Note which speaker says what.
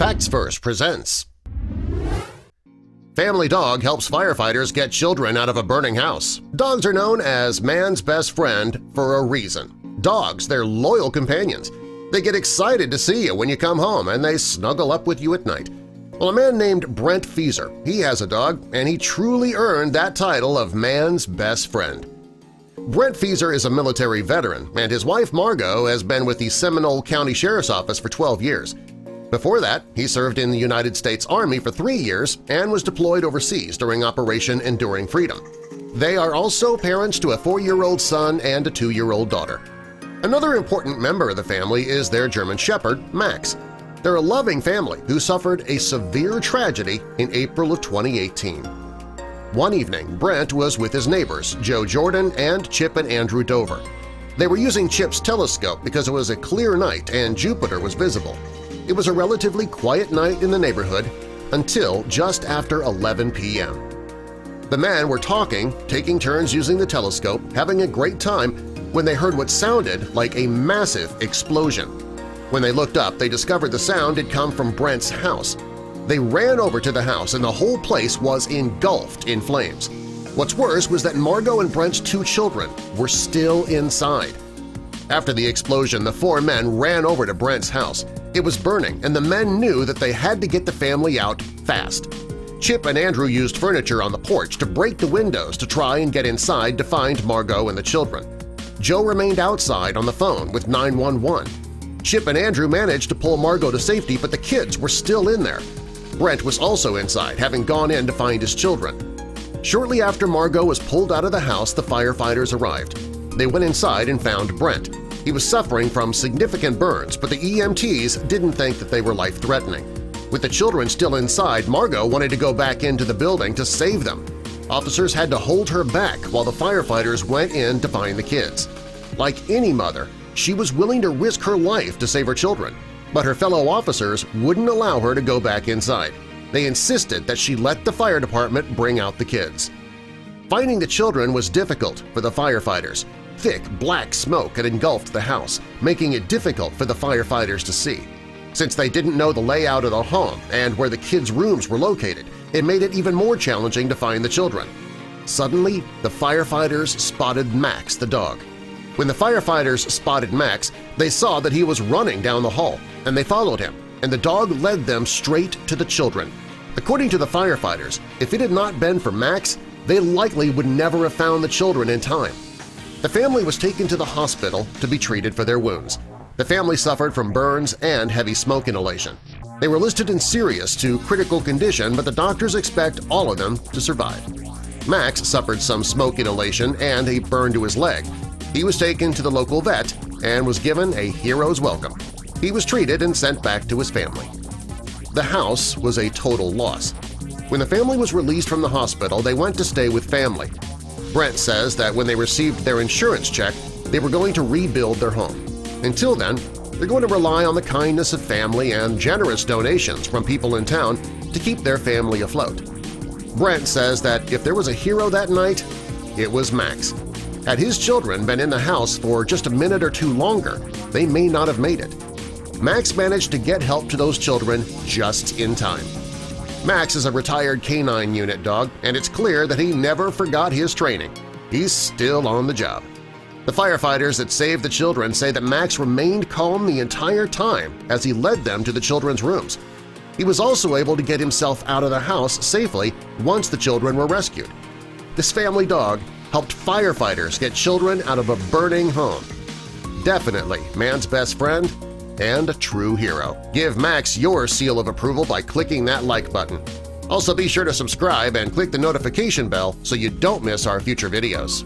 Speaker 1: Facts First presents Family dog helps firefighters get children out of a burning house. Dogs are known as man's best friend for a reason. Dogs, they're loyal companions. They get excited to see you when you come home and they snuggle up with you at night. Well, a man named Brent Feeser, he has a dog, and he truly earned that title of man's best friend. Brent Feeser is a military veteran, and his wife Margot has been with the Seminole County Sheriff's Office for 12 years. Before that, he served in the United States Army for 3 years and was deployed overseas during Operation Enduring Freedom. They are also parents to a 4-year-old son and a 2-year-old daughter. Another important member of the family is their German Shepherd, Max. They're a loving family who suffered a severe tragedy in April of 2018. One evening, Brent was with his neighbors, Joe Jordan and Chip and Andrew Dover. They were using Chip's telescope because it was a clear night and Jupiter was visible. It was a relatively quiet night in the neighborhood until just after 11 p.m. The men were talking, taking turns using the telescope, having a great time when they heard what sounded like a massive explosion. When they looked up, they discovered the sound had come from Brent's house. They ran over to the house and the whole place was engulfed in flames. What's worse was that Margot and Brent's 2 children were still inside. After the explosion, the 4 men ran over to Brent's house. It was burning, and the men knew that they had to get the family out fast. Chip and Andrew used furniture on the porch to break the windows to try and get inside to find Margot and the children. Joe remained outside on the phone with 911. Chip and Andrew managed to pull Margot to safety, but the kids were still in there. Brent was also inside, having gone in to find his children. Shortly after Margot was pulled out of the house, the firefighters arrived. They went inside and found Brent. He was suffering from significant burns, but the EMTs didn't think that they were life-threatening. With the children still inside, Margot wanted to go back into the building to save them. Officers had to hold her back while the firefighters went in to find the kids. Like any mother, she was willing to risk her life to save her children, but her fellow officers wouldn't allow her to go back inside. They insisted that she let the fire department bring out the kids. Finding the children was difficult for the firefighters. Thick, black smoke had engulfed the house, making it difficult for the firefighters to see. Since they didn't know the layout of the home and where the kids' rooms were located, it made it even more challenging to find the children. Suddenly, the firefighters spotted Max the dog. When the firefighters spotted Max, they saw that he was running down the hall, and they followed him, and the dog led them straight to the children. According to the firefighters, if it had not been for Max, they likely would never have found the children in time. The family was taken to the hospital to be treated for their wounds. The family suffered from burns and heavy smoke inhalation. They were listed in serious to critical condition, but the doctors expect all of them to survive. Max suffered some smoke inhalation and a burn to his leg. He was taken to the local vet and was given a hero's welcome. He was treated and sent back to his family. The house was a total loss. When the family was released from the hospital, they went to stay with family. Brent says that when they received their insurance check, they were going to rebuild their home. Until then, they're going to rely on the kindness of family and generous donations from people in town to keep their family afloat. Brent says that if there was a hero that night, it was Max. Had his children been in the house for just a minute or 2 longer, they may not have made it. Max managed to get help to those children just in time. Max is a retired canine unit dog, and it's clear that he never forgot his training. He's still on the job. The firefighters that saved the children say that Max remained calm the entire time as he led them to the children's rooms. He was also able to get himself out of the house safely once the children were rescued. This family dog helped firefighters get children out of a burning home. Definitely man's best friend and a true hero. Give Max your seal of approval by clicking that like button. Also be sure to subscribe and click the notification bell so you don't miss our future videos.